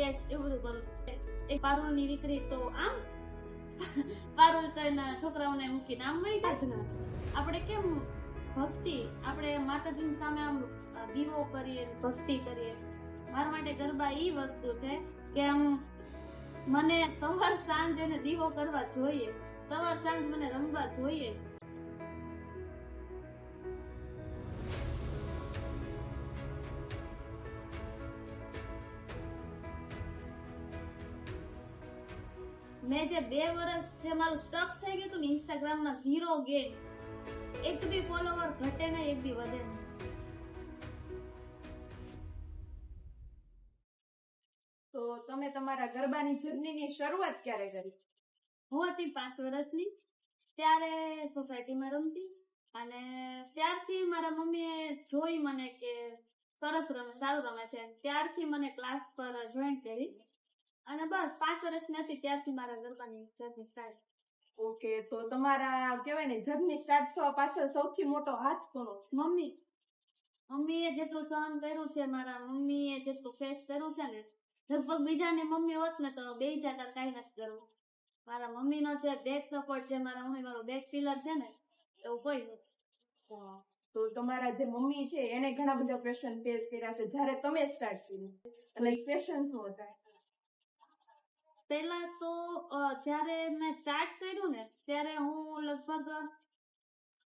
Sketch એવું બધું કરું છું. એક પારુલની દીકરી તો આમ પારુલ તો એના છોકરાઓને મૂકીને આમ વહી જાત ના. આપણે કેમ ભક્તિ, આપણે માતાજીની સામે આમ દીવો કરીએ, ભક્તિ કરીએ. મારા માટે ગરબા ઈ વસ્તુ છે કે આમ મને સવાર સાંજ એને દીવો કરવા જોઈએ, સવાર સાંજ મને રમવા જોઈએ. મેં જે 2 વર્ષ જે મારું સ્ટક થઈ ગયું હતું ને ઇન્સ્ટાગ્રામમાં, 0 ગેમ, એક બી ફોલોવર ઘટે નહીં, એક બી વધે નહીં. તો તમે તમારા ગરબાની જર્નીની શરૂઆત ક્યારે કરી? હું હતી 5 વર્ષની, ત્યારે સોસાયટીમાં રમતી, અને ત્યારથી મારા મમ્મીએ જોઈ મને કે સરસ રમે, સારું રમે છે, ત્યારથી મને ક્લાસ પર જોઈન કરી, અને બસ 5 વર્ષની હતી ત્યારથી મારા ગરબાની જર્ની સ્ટાર્ટ. ઓકે, તો તમારા કહેવાય ને જર્ની સ્ટાર્ટ થવા પાછળ સૌથી મોટો હાથ કોનો? મમ્મીએ જેટલું સહન કર્યું છે, મારા મમ્મીએ જેટલું ફેસ કર્યું છે ને, લગભગ બીજાની મમ્મી હોત ને તો બે જાતા કાંઈ નથી કરવું. મારા મમ્મીનો જે બેક સપોર્ટ છે, મારા મમ્મી મારો બેક પિલર છે ને, એવું કોઈ નથી. તો તમારા જે મમ્મી છે એને ઘણા બધા ક્વેશ્ચન ફેસ કર્યા છે જ્યારે તમે સ્ટાર્ટ કર્યું, અને એ ક્વેશ્ચન શું હતા? પહેલા તો જ્યારે મેં સ્ટાર્ટ કર્યું ને ત્યારે હું લગભગ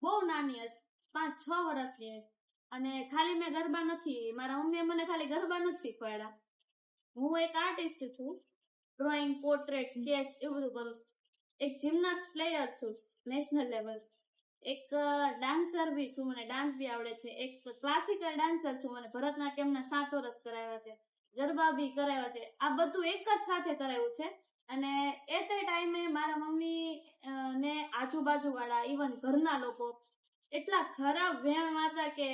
બહુ નાની હશે, 5-6 વર્ષની હશે, અને ખાલી મેં ગરબા નથી, મારા મમ્મીએ મને ખાલી ગરબા નથી શીખવાડ્યા. હું એક આર્ટિસ્ટ છું, ડ્રોઈંગ, પોર્ટ્રેટ, સ્કેચ એવું બધું કરું છું. એક જિમ્નાસ્ટ પ્લેયર છું નેશનલ લેવલ, એક ડાન્સર બી છું, મને ડાન્સ બી આવડે છે, એક ક્લાસિકલ ડાન્સર છું, મને ભરતનાટ્યમના 7 વર્ષ કરાવ્યા છે, ગરબા બી કરાવ્યા છે. આ બધું એક જ સાથે કરાવ્યું છે. અને એ તે ટાઈમે મારા મમ્મી ને આજુબાજુ વાળા, ઇવન ઘરના લોકો એટલા ખરાબ વહેમ હતા કે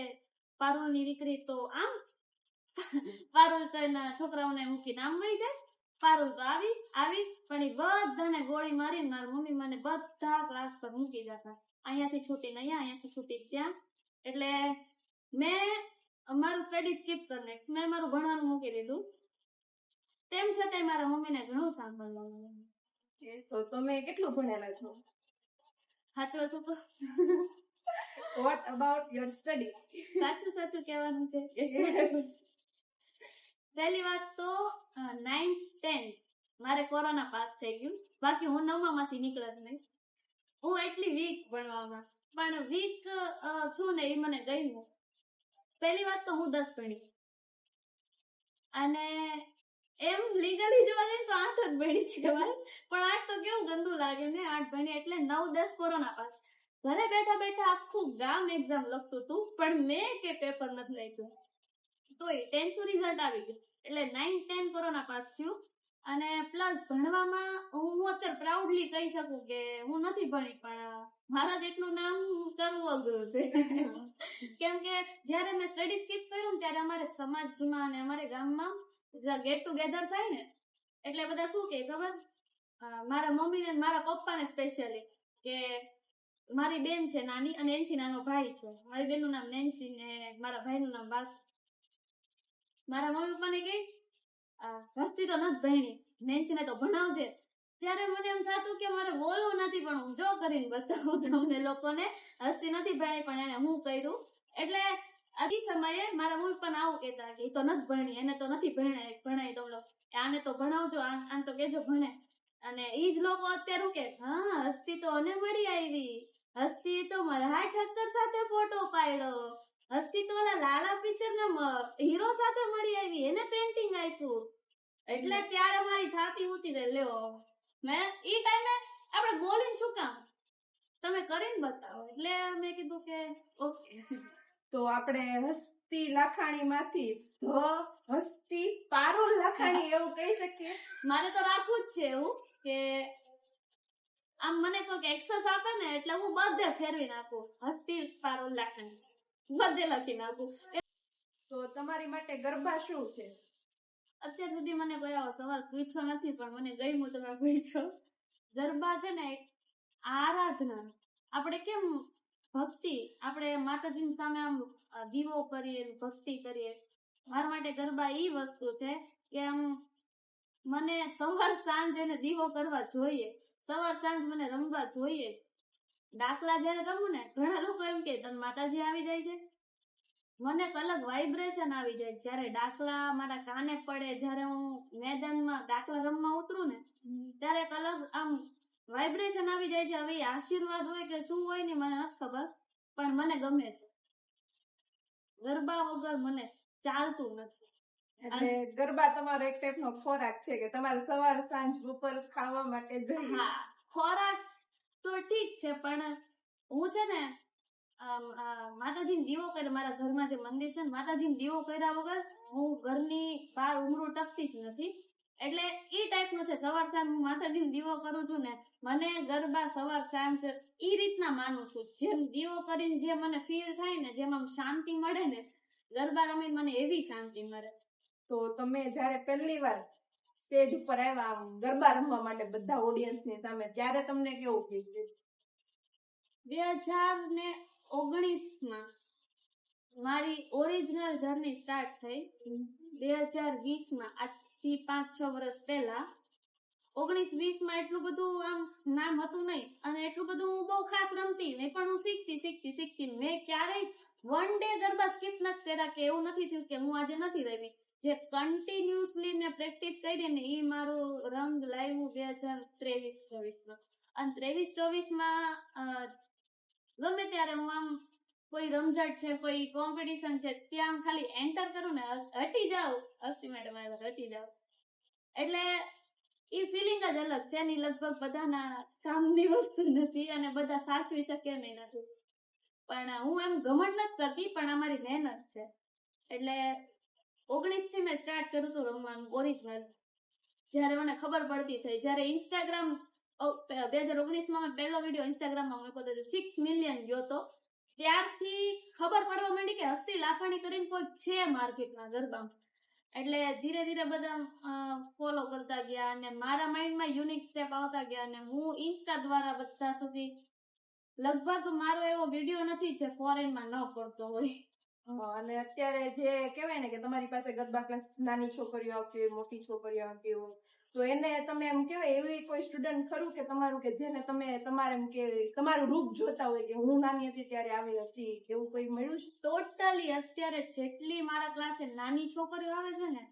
પારુલની દીકરી તો આમ, પારુલ તો એના છોકરાઓને મૂકીને આમ વહી જાય, પારુલ તો આવી, પણ એ બધાને ગોળી મારીને મારી મમ્મી મને બધા ક્લાસ પર મૂકી જતા, અહીંયાથી છૂટીને અહીંયાથી છૂટી ત્યાં. એટલે મેં મારું સ્ટડી સ્કીપ કરી નાખ્યું, મેં મારું ભણવાનું મૂકી દીધું. તેમ છતાંય મારા મમ્મીને ઘણું સાંભળવાનું. તો તમે કેટલું ભણેલા છો? સાચું હતું તો વોટ અબાઉટ યોર સ્ટડી? સાચું કહેવાનું છે. પહેલી વાત તો 9th 10th મારે કોરોના પાસ થઈ ગયું, બાકી હું 9માંથી નીકળત નહીં. હું એટલી વીક ભણવામાં, પણ વીક છું ને એ મને ગયું. પહેલી વાત તો હું 10 ભણી, અને એમ લીગલી જોવા જઈએ તો 8 જ ભણી કહેવાય, પણ 8 તો કેવું ગંદુ લાગે ને, 8 ભણી એટલે 9-10 કોરોના પાસ. ઘરે બેઠા બેઠા આખું ગામ એક્ઝામ લખતું હતું, પણ મેં કે પેપર નથી લખ્યું, તોય 10th નું રિઝલ્ટ આવી ગયું. એટલે 9-10 કોરોના પાસ થયું. અને પ્લસ ભણવામાં હું અત્યારે પ્રાઉડલી કહી શકું કે હું નથી ભણી, પણ મારા જેટલું નામ કરવું અઘરું છે. કેમ કે જ્યારે મેં સ્ટડી સ્કીપ કર્યું ને ત્યારે અમારે સમાજમાં અને અમારે ગામમાં ગેટ ટુગેધર થાય ને, એટલે બધા શું કે ખબર, મારા મમ્મી ને મારા પપ્પાને સ્પેશિયલી, કે મારી બેન છે નાની અને એનથી નાનો ભાઈ છે, મારી બેનનું નામ નેન્સી ને મારા ભાઈનું નામ વાસુ. મારા મમ્મી પપ્પાને કહી હસ્તી તો નથી ભણી, નેન્સીને તો ભણાવજે. ત્યારે મને એમ થતું કે મારે બોલવું નથી, પણ હું જો કરીને બતાવું તમને લોકોને, હસ્તી નથી ભણી પણ એને હું કર્યું. એટલે આ સમયે મારા મમ્મી પણ આવું કહેતા કે એ તો નથી ભણી, એને તો નથી ભણાઈ દઉં, આને તો ભણાવજો, આને તો કેજો ભણે. અને ઈ જ લોકો અત્યારે કે હા હસ્તી તો અને મળી આવી, હસ્તી તો મલ્હાર ઠક્કર સાથે ફોટો પાડ્યો, હસ્તી તો ઓલા લાલા પિક્ચર ના હીરો સાથે મળી આવી, એને પેન્ટિંગ આપ્યું. એટલે ત્યારે મારી છાતી ઊંચી થઈ, લેવો મેં ઈ ટાઈમે આપણે બોલીને શું કામ, તમે કરીને બતાવો. એટલે મેં કીધું કે ઓકે. તો આપણે હસ્તી લાખાણી માંથી હસ્તી પારુલ લાખાણી એવું કહી શકીએ? મારે તો રાખવું જ છે એવું કે આમ મને કોઈ એક્સેસ આપે ને એટલે હું બધે ફેરવી નાખું, હસ્તી પારુલ લાખાણી બધે લખી નાખું. તો તમારી માટે ગરબા શું છે? અત્યાર સુધી મને કોઈ આવો સવાલ પૂછ્યો નથી, પણ મને ગમ્યું તમે પૂછ્યો. ગરબા છે ને આરાધના, આપણે કેમ ભક્તિ, આપણે માતાજીની સામે આમ દીવો કરીએ, ભક્તિ કરીએ. મારા માટે ગરબા ઈ વસ્તુ છે કે આમ મને સવાર સાંજ એને દીવો કરવા જોઈએ, સવાર સાંજ મને રમવા જોઈએ જ. દાખલા જયારે રમું ને, ઘણા લોકો એમ કે તને માતાજી આવી જાય છે. મને એક અલગ વાઇબ્રેશન આવી જાય જ્યારે દાખલા મારા કાને પડે, જ્યારે હું મેદાનમાં દાખલા રમવા ઉતરું ને ત્યારે એક અલગ આમ વાઇબ્રેશન આવી જાય છે. હવે એ આશીર્વાદ હોય કે શું હોય ને મને નથી ખબર, પણ મને ગમે છે. ગરબા વગર મને ચાલતું નથી. એટલે ગરબા તમારો એક ટાઈપનો ખોરાક છે કે તમારે સવાર સાંજ બપોર ખાવા માટે જોઈએ. હા, ખોરાક તો ઠીક છે, પણ હું છે ને માતાજીને દીવો કરે, મારા ઘરમાં જે મંદિર છે ને, માતાજીને દીવો કર્યા વગર હું ઘરની બહાર ઉમરું ટકતી જ નથી. એટલે ઈ ટાઈપનું છે. સવાર સાંજ હું માતાજીને દીવો કરું છું ને, મને ગરબા સવાર સાંજ ઈ રીતના માનું છું. જેમ દીવો કરીને જે મને ફીલ થાય ને, જેમ આમ શાંતિ મળે ને, ગરબા રમીને મને એવી શાંતિ મળે. તો તમે જયારે પહેલી વાર સ્ટેજ ઉપર આવ્યા આમ ગરબા રમવા માટે બધા ઓડિયન્સની સામે, ત્યારે તમને કેવું ફીલ થયું? 2019 મારી ઓરિજિનલ જર્ની સ્ટાર્ટ થઈ. 2020 આજથી 5-6 વર્ષ પહેલા 19-20 એટલું બધું આમ નામ હતું નહીં, અને એટલું બધું હું બહુ ખાસ રમતી નહીં, પણ હું શીખતી. મેં ક્યારેય વન ડે ગરબા સ્કીપ નથી કર્યા કે એવું નથી થયું કે હું આજે નથી રમી. જે કન્ટિન્યુઅસલી મેં પ્રેક્ટિસ કરી ને એ મારું રંગ લાવ્યું 2023-24 અને 23-24 ગમે ત્યારે હું આમ કોઈ રમઝટ છે, કોઈ કોમ્પિટિશન છે, ત્યાં આમ ખાલી એન્ટર કરું ને, હટી જાઉં, હસ્તી મેડમ આવ્યા, હટી જાઉં, એટલે એ ફિલિંગ જ અલગ છે. એની લગભગ બધાના કામની વસ્તુ નથી અને બધા સાચવી શકે એમ નથી. પણ હું એમ ઘમંડ નથી કરતી, પણ અમારી મહેનત છે. એટલે 19 થી મેં સ્ટાર્ટ કર્યું હતું રમવાનું ઓરિજિનલ. જયારે મને ખબર પડતી થઈ, જયારે ઇન્સ્ટાગ્રામ 2019 મેં પહેલો વિડીયો ઇન્સ્ટાગ્રામમાં મૂક્યો હતો, 6 મિલિયન ગયો હતો, ત્યારથી ખબર પડવા માંડી કે હસ્તી લાફાણી કરીને કોઈ છે માર્કેટમાં ગરબામાં. એટલે ધીરે ધીરે બધા ફોલો કરતા ગયા અને મારા માઇન્ડમાં યુનિક સ્ટેપ આવતા ગયા અને હું ઇન્સ્ટા દ્વારા બધા સુધી, લગભગ મારો એવો વિડીયો નથી જે ફોરેનમાં ન પડતો હોય. અને અત્યારે જે કહેવાય ને કે તમારી પાસે ગરબા ક્લાસ નાની છોકરીઓ આવતી હોય, મોટી છોકરીઓ આવતી હોય, તો એને તમે એમ કહેવાય એવી કોઈ સ્ટુડન્ટ ખરું કે તમારું કે જેને તમે તમારે એમ કે તમારું રૂપ જોતા હોય કે હું નાની હતી ત્યારે આવી હતી, એવું કોઈ મળ્યું છે? ટોટલી અત્યારે જેટલી મારા ક્લાસે નાની છોકરીઓ આવે છે ને,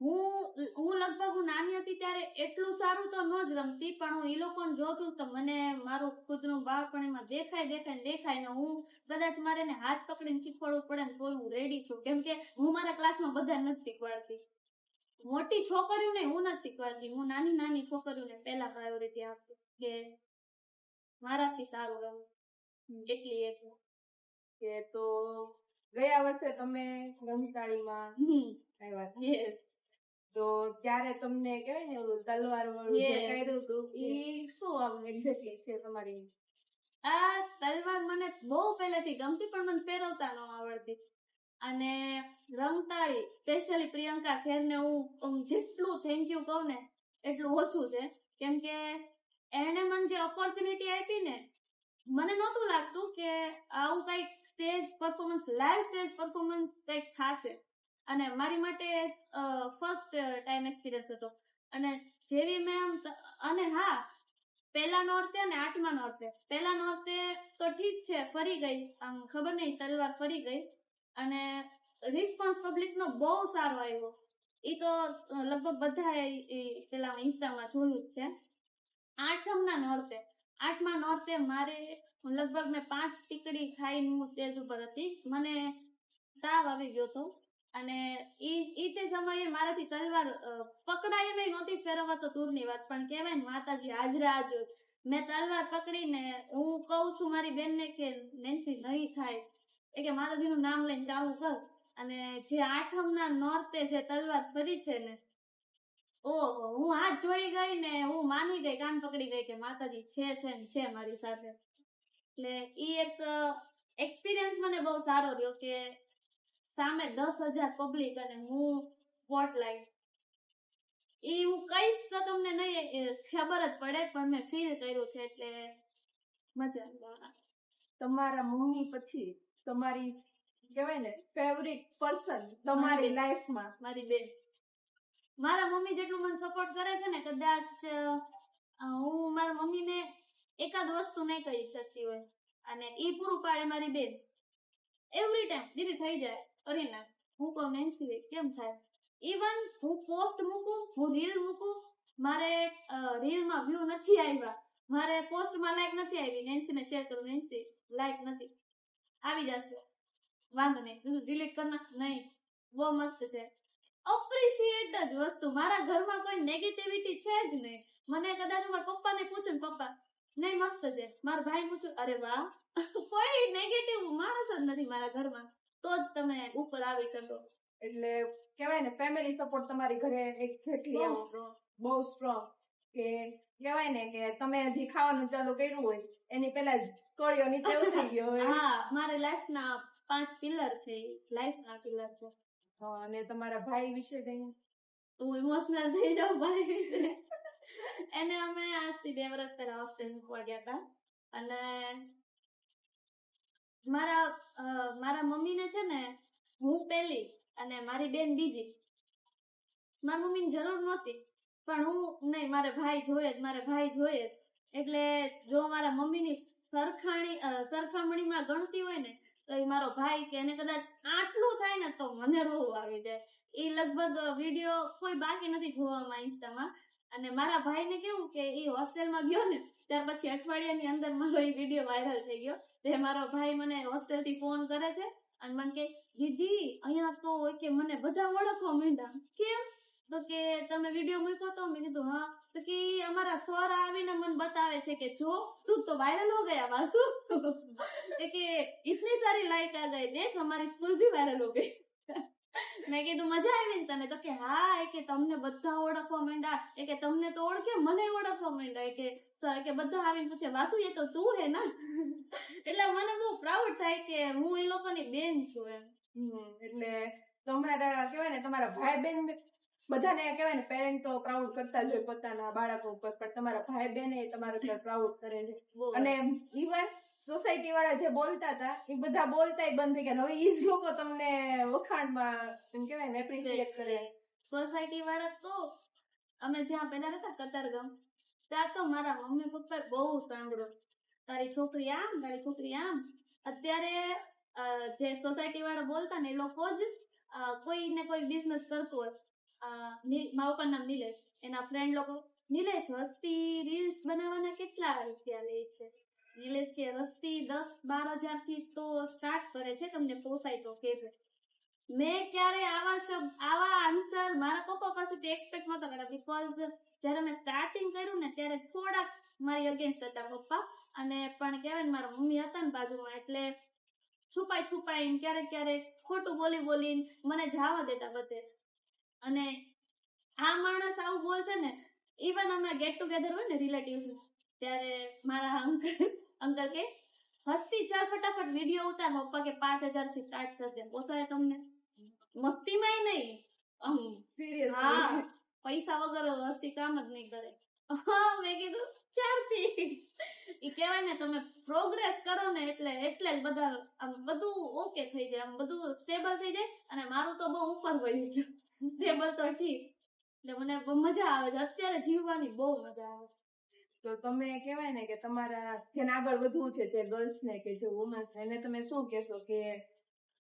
હું લગભગ નાની હતી ત્યારે એટલું સારું તો ન જ રમતી, પણ હું ઈ લોકોને જોઉં છું તો મને મારું ખુદનું બાળપણ એમાં દેખાય ને હું કદાચ મારે એને હાથ પકડીને શીખવાડવું પડે ને તોય હું રેડી છું. કેમ કે હું મારા ક્લાસમાં બધા નથી શીખવાડતી, મોટી છોકરીઓને હું નથી શીખવાડતી, હું નાની છોકરીઓને પહેલા પ્રાયોરિટી આપતી કે મારાથી સારું રમવું, એટલી એ છે. કે તો ગયા વર્ષે તમે રમતાળીમાં આવ્યા હતા. યસ. તો ત્યારે તમને કહેવાય ને ઓલું તલવાર વાળું જે કર્યું હતું, ઈ શું આમ એક્ઝેક્ટલી છે તમારી? આ તલવાર મને બહુ પહેલેથી ગમતી, પણ મને ફેરવતા ન આવડતી. અને રમતાળી સ્પેશિયલી પ્રિયંકા ખેરને હું જેટલું થેન્ક યુ કહું ને એટલું ઓછું છે. કેમ કે એને મને જે ઓપોર્ચ્યુનિટી આપી ને, મને નહોતું લાગતું કે આવું કંઈક stage performance, live stage performance કંઈક થશે. અને મારી માટે ફર્સ્ટ ટાઈમ એક્સપિરિયન્સ હતો. અને જેવી મેં અને હા, પહેલા નોરતે અને 8મા નોરતે, પહેલા નોરતે તો ઠીક છે ફરી ગઈ, આમ ખબર નહીં તલવાર ફરી ગઈ અને રિસ્પોન્સ પબ્લિકનો બહુ સારો આવ્યો. એ તો લગભગ બધા પેલા ઇન્સ્ટામાં જોયું જ છે. 8મા નોરતે મારે લગભગ મેં 5 ટીકડી ખાઈને હું સ્ટેજ ઉપર હતી, મને તાવ આવી ગયો હતો અને ઈ તે સમયે મારાથી તલવાર પકડાય એમ નહોતી, ફેરવવા તો દૂરની વાત, પણ કહેવાય ને માતાજી હાજરા હાજર. મેં તલવાર પકડીને હું કહું છું મારી બેનને કે નેન્સી નહીં થાય, એ કે માતાજીનું નામ લઈને ચાલુ કર. અને જે 8મના નોરતે જે તલવાર ફરી છે ને, ઓહો, હું હાથ જોડી ગઈ ને હું માની ગઈ, કાન પકડી ગઈ કે માતાજી છે મારી સાથે. એટલે ઈ એક એક્સપિરિયન્સ મને બહુ સારો રહ્યો કે સામે 10,000 પબ્લિક અને હું સ્પોટલાઇટ. ઈ હું કઈશ તો તમને નહીં ખબર જ પડે, પણ મેં ફીલ કર્યું છે એટલે મજા. તમારા મમ્મી પછી તમારી કહેવાય ને ફેવરિટ પર્સન તમારી લાઈફમાં? મારી બેન. મારા મમ્મી જેટલું મને સપોર્ટ કરે છે ને, કદાચ હું મારા મમ્મીને એકાદ વસ્તુ નહીં કહી શકતી હોય, અને ઈ પૂરું પાડે મારી બેન. એવરી ટાઈમ દીદી થઈ જાય, કરી નાખ. હું કહું નેન્સી કેમ થાય. ઇવન હું પોસ્ટ મૂકું, હું રીલ મૂકું, મારે રીલમાં વ્યૂ નથી આવ્યા, મારે પોસ્ટમાં લાઈક નથી આવી, નેન્સીને શેર કરું, નેન્સી લાઈક નથી આવી જશે, વાંધો નહીં, ડિલીટ કરી નાખ, નહીં બહુ મસ્ત છે. અપ્રિશિએટ જ વસ્તુ. મારા ઘરમાં કોઈ નેગેટિવિટી છે જ નહીં. મને કદાચ મારા પપ્પાને પૂછું, પપ્પા નહીં મસ્ત છે, મારા ભાઈ પૂછું, અરે વાહ. કોઈ નેગેટિવ માણસ જ નથી મારા ઘરમાં. તો જ તમે ઉપર આવી શકો. એટલે કહેવાય ને ફેમિલી સપોર્ટ તમારી ઘરે એક્ઝેક્ટલી બહુ strong. બહુ સ્ટ્રોંગ. કે કહેવાય ને કે તમે હજી ખાવાનું ચાલુ કર્યું હોય એની પહેલા જ કોળિયો નીચે ઉતરી ગયો હોય. હા, મારી લાઈફના 5 પિલર છે, લાઈફના પિલર છે. અને તમારા ભાઈ વિશે કઈ? હું ઇમોશનલ થઈ જાઉં ભાઈ વિશે. એને અમે આજથી 2 વર્ષ પહેલા હોસ્ટેલ મૂકવા ગયા હતા, અને મારા મમ્મીને છે ને હું પહેલી અને મારી બેન બીજી. મારા મમ્મીને જરૂર નહોતી, પણ હું નહીં, મારે ભાઈ જોઈએ જ, મારે ભાઈ જોઈએ જ. એટલે જો મારા મમ્મીની સરખામણીમાં ગણતી હોય ને, તો એ મારો ભાઈ, કે એને કદાચ આટલું થાય ને તો મને રોવું આવી જાય. એ લગભગ વિડીયો કોઈ બાકી નથી જોવામાં ઇન્સ્ટામાં. અને મારા ભાઈને કેવું કે એ હોસ્ટેલમાં ગયો ને ત્યાર પછી અઠવાડિયાની અંદર મારો એ વિડીયો વાયરલ થઈ ગયો. તે મારો ભાઈ મને હોસ્ટેલથી ફોન કરે છે અને મને કે દીદી અહીંયા તો કે મને બધા ઓળખવા માંડ્યા. કેમ? તો કે તમે વિડીયો મૂક્યો તો. મેં કીધું હા. તો કે અમારા સર આવીને મને બતાવે છે કે જો તું તો વાયરલ હો ગયા વાસુ. કે ઇતની સારી લાઈક આ ગઈ, દેખ હમારી સ્કૂલ ભી વાયરલ હો ગઈ. મેં કીધું મજા આવી ને તને? તો કે હા, કે તમને બધા ઓળખવા માંડ્યા, કે તમને તો ઓળખે, મને ઓળખવા માંડ્યા, કે સર કે બધા આવીને પૂછે વાસુ એ તો તું હે ના. એટલે મને બહુ પ્રાઉડ થાય કે હું એ લોકોની બેન છું એમ. એટલે તમારા કહેવાય ને તમારા ભાઈ બેન બધાને કહેવાય ને પેરેન્ટ તો પ્રાઉડ કરતા જ હોય પોતાના બાળકો ઉપર, પણ તમારા ભાઈ બેન એ તમારા ઉપર પ્રાઉડ કરે છે. અને ઇવન સોસાયટી વાળા જે બોલતા હતા એ બધા બોલતા બંધ થઈ ગયા. હવે ઈ જ લોકો તમને વખાણમાં એમ કહેવાય ને એપ્રિશિએટ કરે. સોસાયટી વાળા તો અમે જ્યાં પહેલા રહેતા કતારગામ, ત્યાં તો મારા મમ્મી પપ્પા બહુ સાંભળો, તારી છોકરી આમ, તારી છોકરી આમ. અત્યારે જે સોસાયટી વાળા બોલતા ને એ લોકો જ કોઈ ને કોઈ બિઝનેસ કરતું હોય. મારા પપ્પાનું નામ નિલેશ, એના ફ્રેન્ડ લોકો, નિલેશ હસ્તી રીલ્સ બનાવવાના કેટલા રૂપિયા લે છે? નિલેશ કે હસ્તી 10-12 હજારથી તો સ્ટાર્ટ કરે છે, તમને પોસાય તો કેજો. મેં ક્યારે આવા આન્સર મારા પપ્પા પાસેથી એક્સપેક્ટ નતો કર્યા, બીકોઝ જ્યારે મેં સ્ટાર્ટિંગ કર્યું ને ત્યારે થોડાક મારી અગેન્સ્ટ હતા પપ્પા, અને પણ કહેવાય ને મારા મમ્મી હતા ને બાજુમાં, એટલે છુપાઈ ક્યારેક ખોટું બોલીને મને જવા દેતા બધે. અને આ માણસ આવું બોલશે ને, ઇવન અમે ગેટ ટુગેધર હોય ને રિલેટિવ્સ, ત્યારે મારા અંકલ કે હસ્તી ચાલ ફટાફટ વિડીયો ઉતાર. પપ્પા કે 5,000 થી સ્ટાર્ટ થશે, પોસાય તમને? મસ્તીમાંય નહીં, સિરિયસ. હા, પૈસા વગર હસ્તી કામ જ નહીં કરે. હા, મેં કીધું 4 થી. ઈ કહેવાય ને તમે પ્રોગ્રેસ કરો ને એટલે જ બધા આમ બધું ઓકે થઈ જાય, આમ બધું સ્ટેબલ થઈ જાય. અને મારું તો બહુ ઉપર વયું ગયું, સ્ટેબલ તો ઠીક. એટલે મને મજા આવે છે અત્યારે જીવવાની, બહુ મજા આવે. તો તમે કહેવાય ને કે તમારા જેને આગળ વધવું છે, જે ગર્લ્સ ને કે જે વુમન્સ, એને તમે શું કહેશો કે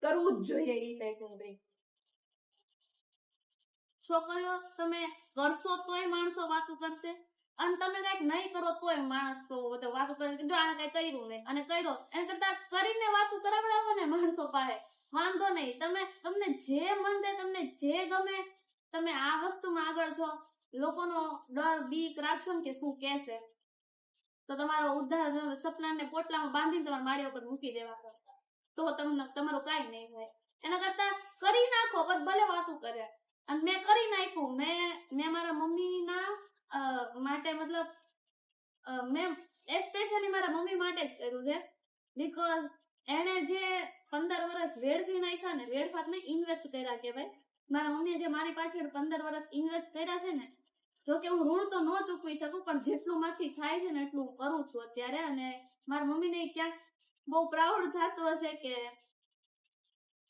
કરવું જ જોઈએ એ ટાઈપનું કંઈ? છોકરીઓ તમે કરશો તોય માણસો વાતું કરશે, અને તમે કઈક નહીં કરો તોય માણસો વાતું કરે. જો આને કઈ કર્યું નહીં અને કર્યો, એના કરતા કરીને વાતું કરાવડાવો ને માણસો પાસે, વાંધો નહીં. તમને જે મન થાય, તમને જે ગમે, તમે આ વસ્તુમાં આગળ છો. લોકોનો ડર બીક રાખશો ને કે શું કહેશે, તો તમારો ઉદ્ધાર સપનાને પોટલામાં બાંધીને તમારા માળિયા ઉપર મૂકી દેવા, તો તમારું કાંઈ નહીં થાય. એના કરતા કરી નાખો, ભલે વાતું કરે. અને મેં કરી નાખ્યું. મેં મારા મમ્મીના માટે, મતલબ મેં એસ્પેશિયલી મારા મમ્મી માટે જ કર્યું છે, બીકોઝ એને જે 15 વર્ષ વેડફી નાખ્યા ને, વેડફાત નહીં, ઇન્વેસ્ટ કર્યા કહેવાય. મારા મમ્મીએ જે મારી પાછળ 15 વર્ષ ઇન્વેસ્ટ કર્યા છે ને, જો કે હું ઋણ તો ન ચૂકવી શકું, પણ જેટલું માંથી થાય છે ને એટલું હું કરું છું અત્યારે. અને મારા મમ્મીને ક્યાંક બહુ પ્રાઉડ થતું હશે કે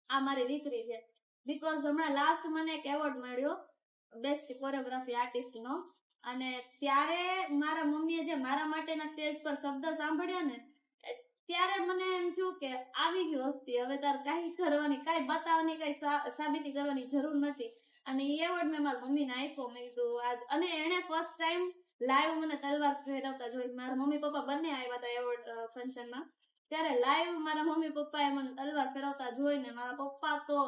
આ મારી દીકરી છે. બીકોઝ હમણાં લાસ્ટ મને એક એવોર્ડ મળ્યો બેસ્ટ કોરિયોગ્રાફી આર્ટિસ્ટ નો. અને ત્યારે મારા મમ્મીએ જે મારા માટેના સ્ટેજ પર શબ્દ સાંભળ્યા ને ત્યારે મને એમ થયું કે આવી ગયું હસ્તી, હવે તારે કાંઈ કરવાની, કાંઈ બતાવવાની, કાંઈ સાબિતી કરવાની જરૂર નથી. અને એ એવોર્ડ મેં મારા મમ્મીને આપ્યો. મેં કીધું અને એને ફર્સ્ટ ટાઈમ લાઈવ મને તલવાર ફેરવતા જોઈ. મારા મમ્મી પપ્પા બંને આવ્યા હતા એવોર્ડ ફંક્શનમાં. ત્યારે લાઈવ મારા મમ્મી પપ્પાએ મને તલવાર ફેરવતા જોઈને મારા પપ્પા તો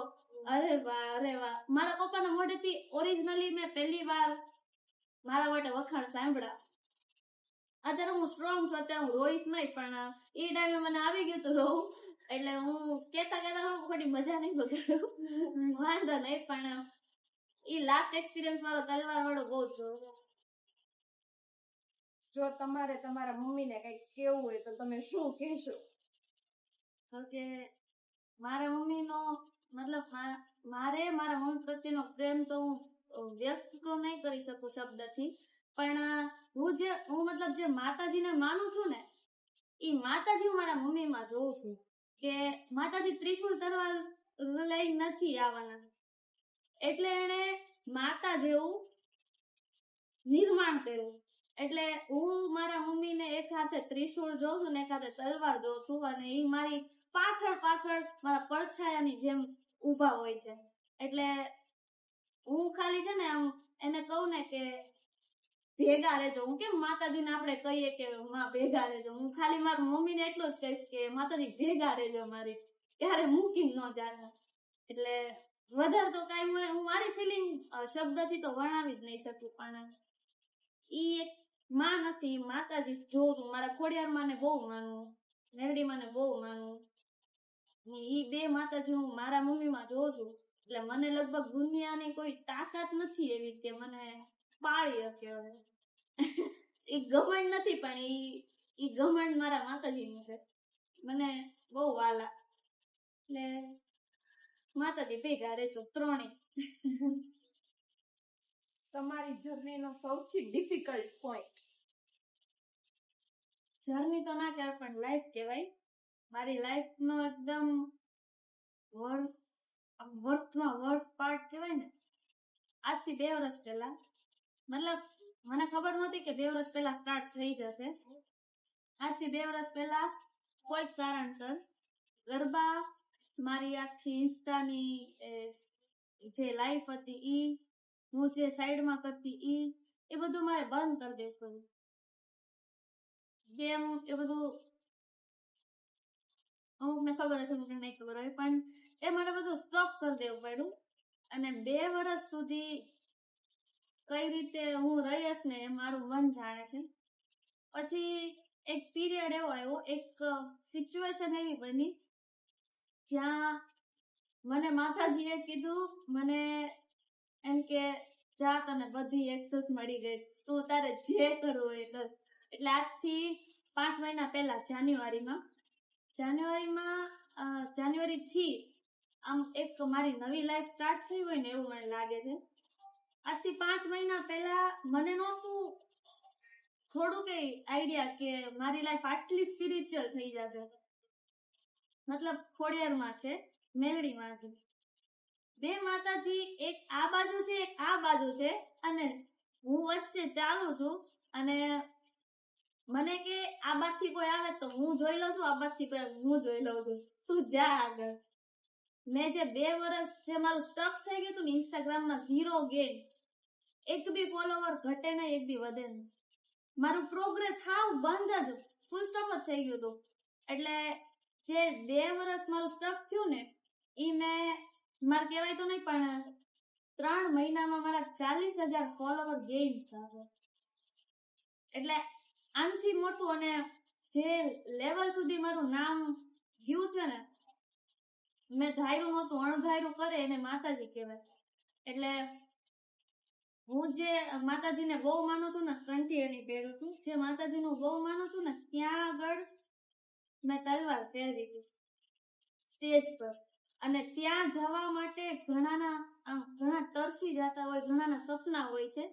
અરે વાહ, અરે વાહ. મારા પપ્પાના મોઢેથી ઓરિજિનલી મેં પહેલી વાર મારા માટે વખાણ સાંભળ્યા. અત્યારે હું સ્ટ્રોંગ છું, અત્યારે હું રોઈશ નહીં, પણ એ ટાઈમે મને આવી ગયું હતું રોવું. એટલે હું કેતા હું ખોટી મજા નહીં બગાડું, વાંધો નહીં. પણ એ લાસ્ટ એક્સપિરિયન્સ મારો તલવાર વાળો બહુ જ જોરદાર. જો તમારે તમારા મમ્મીને કંઈક કેવું હોય તો તમે શું કહેશો? તો કે મારા મમ્મીનો મતલબ મારે મારા મમ્મી પ્રત્યેનો પ્રેમ તો હું વ્યક્ત તો નહીં કરી શકું શબ્દથી, પણ હું મતલબ જે માતાજીને માનું છું ને એ માતાજી હું મારા મમ્મીમાં જોઉં છું. કે માતાજી ત્રિશુલ તલવાર લઈ નથી આવવાના, એટલે એને માતા જેવું નિર્માણ કર્યું. એટલે હું મારા મમ્મીને એક હાથે ત્રિશુળ જોઉં છું ને એક હાથે તલવાર જોઉં છું, અને એ મારી પાછળ મારા પડછાયાની જેમ ઊભા હોય છે. એટલે હું ખાલી છે ને આમ એને કહું ને કે ભેગા રહેજો. હું કેમ માતાજીને આપણે કહીએ કે માં ભેગા રહેજો, હું ખાલી મારી મમ્મીને એટલું જ કહીશ કે માતાજી ભેગા રહેજો, મારી ક્યારે મૂકીને ન જાતા. એટલે વધારે તો કાંઈ હું મારી ફિલિંગ શબ્દથી તો વર્ણવી જ નહીં શકું. પણ ઈ એક માં નથી, માતાજી જોઉં છું. મારા ખોડિયાર માને બહુ માનું, મેરડી માને બહુ માનું. ઈ બે માતાજી હું મારા મમ્મીમાં જોઉં છું. એટલે મને લગભગ દુનિયાની કોઈ તાકાત નથી એવી કે મને પાળી શકે. હવે એ ગમંડ નથી, પણ ઈ ગમંડ મારા માતાજીનું છે, મને બહુ વાલા. એટલે માતાજી ભેગા રહેજો ત્રણે. તમારી જર્નીનો સૌથી ડિફિકલ્ટ પોઈન્ટ? જર્ની તો ના કહેવાય પણ લાઈફ કહેવાય. મારી લાઈફનો એકદમ વર્ષમાં વર્ષ પાર્ટ કહેવાય ને, આજથી 2 વર્ષ પહેલા, મતલબ મને ખબર નહોતી કે 2 વર્ષ પહેલા સ્ટાર્ટ થઈ જશે. આજથી 2 વર્ષ પહેલા કોઈ કારણસર ગરબા, મારી આખી ઇન્સ્ટાની જે લાઈફ હતી ઈ, હું જે સાઈડમાં કરતી એ બધું મારે બંધ કરી દેવું પડ્યું. કેમ એ બધું અમુકને ખબર હશે, અમુકને નહીં ખબર હોય, પણ એ મારે બધું સ્ટોપ કરી દેવું પડ્યું. અને 2 વર્ષ સુધી કઈ રીતે હું રહીશ ને એ મારું મન જાણે છે. પછી એક પીરિયડ એવો આવ્યો, એક સિચ્યુએશન એવી બની જ્યાં મને માતાજીએ કીધું, મને એમ કે જા તને બધી એક્સેસ મળી ગઈ, તું તારે જે કરવું એ કર. એટલે આજથી 5 મહિના પહેલા જાન્યુઆરી થી આમ એક મારી નવી લાઈફ સ્ટાર્ટ થઈ હોય ને એવું મને લાગે છે. આજથી 5 મહિના પહેલા મને નહોતું થોડું કઈ આઈડિયા કે મારી લાઈફ આટલી સ્પિરિચ્યુઅલ થઈ જશે. મતલબ ખોડિયારમાં છે, મેલડીમાં છે, 2 માતાજી, એક આ બાજુ છે, એક આ બાજુ છે, અને હું વચ્ચે ચાલુ છું. અને મને કે આ બાજથી કોઈ આવે તો હું જોઈ લઉં છું, આ બાજથી કોઈ આવે હું જોઈ લઉં છું, તું જા આગળ. મેં જે 2 વર્ષ જે મારું સ્ટક થઈ ગયું હતું ને ઇન્સ્ટાગ્રામમાં, 0 ગેઇન, એક બી ફોલોવર ઘટે નહીં, એક બી વધે નહીં. મારું પ્રોગ્રેસ હાવ બંધ જ, ફૂલ સ્ટોપ જ થઈ ગયું હતું. એટલે જે 2 વર્ષ મારું સ્ટક થયું ને ઈ મારે કહેવાય તો નહીં, પણ 3 મહિનામાં મારા 40,000 ફોલોવર ગેઇન થયા છે. એટલે આનથી મોટું અને જે લેવલ સુધી મારું નામ ગયું છે ને, મેં ધાર્યું નહોતું, અણધાર્યું કરે એને માતાજી કહેવાય. એટલે હું જે માતાજીને બહુ માનું છું ને, કંઠી એની પહેરું છું, જે માતાજીનું બહુ માનું છું ને ત્યાં આગળ મેં તલવાર ફેરવી હતી સ્ટેજ પર. અને ત્યાં જવા માટે ઘણા તરસી જતા હોય, ઘણાના સપના હોય છે.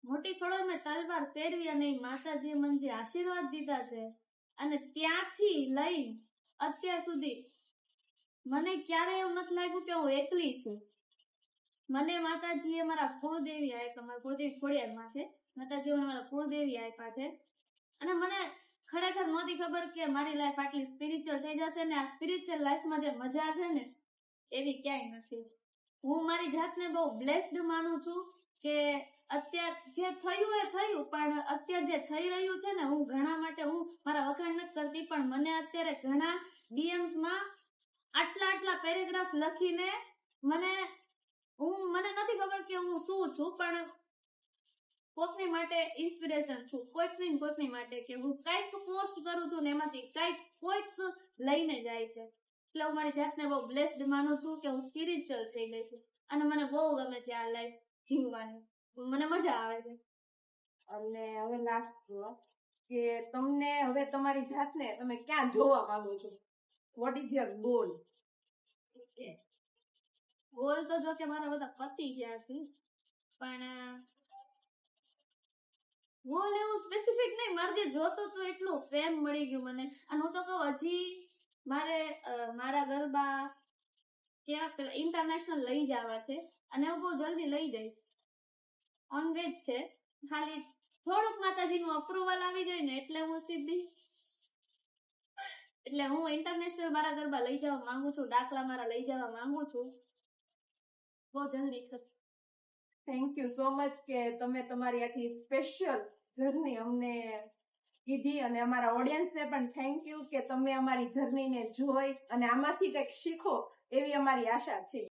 મોટી ખડો મેં તલવાર ફેરવી અને માતાજીએ મને જે આશીર્વાદ દીધા છે, અને ત્યાંથી લઈ અત્યાર સુધી મને ક્યારેય એવું નથી લાગ્યું કે હું એકલી છું. મને માતાજીએ મારા કુળદેવી આપ્યા, મારા કુળદેવી ખોડિયારમાં છે. માતાજીએ મને મારા કુળદેવી આપ્યા છે. અને મને ખરેખર નહોતી ખબર કે મારી લાઈફ આટલી સ્પિરિચ્યુઅલ થઈ જશે ને આ સ્પિરિચ્યુઅલ લાઈફમાં જે મજા છે ને એવી ક્યાંય નથી. હું મારી જાતને બહુ બ્લેસ્ડ માનું છું કે અત્યાર જે થયું એ થયું, પણ અત્યારે જે થઈ રહ્યું છે ને, હું ઘણા માટે હું મારા વખાણ નથી કરતી, પણ મને અત્યારે ઘણા DMsમાં આટલા પેરેગ્રાફ લખીને મને નથી ખબર કે હું શું છું, પણ કોકની માટે ઇન્સ્પિરેશન છું, કોઈકની માટે કે હું કંઈક પોસ્ટ કરું છું ને એમાંથી કોઈક લઈને જાય છે. એટલે હું મારી જાતને બહુ બ્લેસ્ડ માનું છું કે હું સ્પિરિચ્યુઅલ થઈ ગઈ છું અને મને બહુ ગમે છે આ લાઈફ જીવવાની. મને મજા આવે છે. અને હવે લાસ્ટ કે તમને હવે તમારી જાતને તમે ક્યાં જોવા માંગો છો? What is your goal? Goal તો જો કે મારા બધા પતી ગયા છે, પણ ગોલ એવું સ્પેસિફિક નહીં. મારે જે જોતું હતું એટલું ફેમ મળી ગયું મને. અને હું તો કહું હજી મારે મારા ગરબા ક્યાં ઇન્ટરનેશનલ લઈ જવા છે અને હું બહુ જલ્દી લઈ જઈશ. ઓન વેજ છે, ખાલી થોડુંક માતાજીનું અપ્રુવલ આવી જાય ને એટલે હું સીધી એટલે હું ઇન્ટરનેશનલ મારા ગરબા લઈ જવા માંગુ છું, દાખલા મારા લઈ જવા માંગુ છું. બહુ જલ્દી થશે. થેન્ક યુ સો મચ કે તમે તમારી આટલી સ્પેશિયલ જર્ની અમને કીધી, અને અમારા ઓડિયન્સને પણ થેન્ક યુ કે તમે અમારી જર્નીને જોઈ અને આમાંથી કંઈક શીખો એવી અમારી આશા છે.